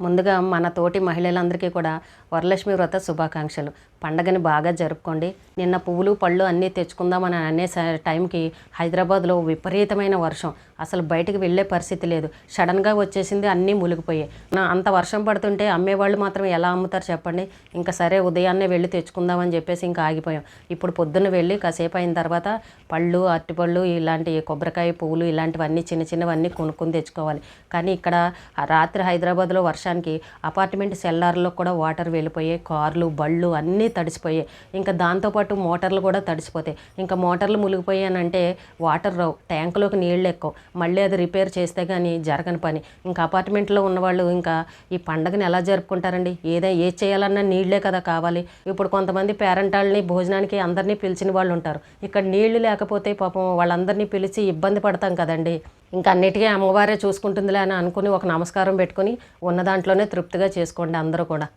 ముందుగా మన తోటి మహిళలందరికీ కూడా వరలక్ష్మి వ్రత శుభాకాంక్షలు. పండగని బాగా జరుపుకోండి. నిన్న పువ్వులు పళ్ళు అన్నీ తెచ్చుకుందామని అనే టైంకి హైదరాబాద్లో విపరీతమైన వర్షం. అసలు బయటకు వెళ్ళే పరిస్థితి లేదు. సడన్గా వచ్చేసింది, అన్నీ మునిగిపోయాయి. అంత వర్షం పడుతుంటే అమ్మేవాళ్ళు మాత్రం ఎలా అమ్ముతారు చెప్పండి. ఇంకా సరే ఉదయాన్నే వెళ్ళి తెచ్చుకుందామని చెప్పేసి ఇంకా ఆగిపోయాం. ఇప్పుడు పొద్దున్న వెళ్ళి కాసేపు అయిన తర్వాత పళ్ళు, అరటిపళ్ళు, ఇలాంటి కొబ్బరికాయ పువ్వులు ఇలాంటివన్నీ చిన్న చిన్నవన్నీ కొనుక్కొని తెచ్చుకోవాలి. కానీ ఇక్కడ రాత్రి హైదరాబాద్లో వర్షానికి అపార్ట్మెంట్ సెల్లార్లో కూడా వాటర్ వెళ్ళిపోయాయి. కార్లు, బళ్ళు అన్నీ తడిసిపోయాయి. ఇంకా దాంతోపాటు మోటార్లు కూడా తడిసిపోతాయి. ఇంకా మోటార్లు మునిగిపోయానంటే వాటర్ రావు, ట్యాంకులోకి నీళ్ళు ఎక్కువ, మళ్ళీ అది రిపేర్ చేస్తే కానీ జరగని పని. ఇంకా అపార్ట్మెంట్లో ఉన్నవాళ్ళు ఇంకా ఈ పండగని ఎలా జరుపుకుంటారండి? ఏది చేయాలన్నా నీళ్లే కదా కావాలి. ఇప్పుడు కొంతమంది పేరెంటాళ్ళని భోజనానికి అందరినీ పిలిచిన వాళ్ళు ఉంటారు. ఇక్కడ నీళ్లు లేకపోతే పాపం వాళ్ళందరినీ పిలిచి ఇబ్బంది పడతాం కదండి. ఇంకా అన్నిటికీ అమ్మవారే చూసుకుంటుందిలే అని అనుకుని ఒక నమస్కారం పెట్టుకుని ఉన్న దాంట్లోనే తృప్తిగా చేసుకోండి అందరూ కూడా.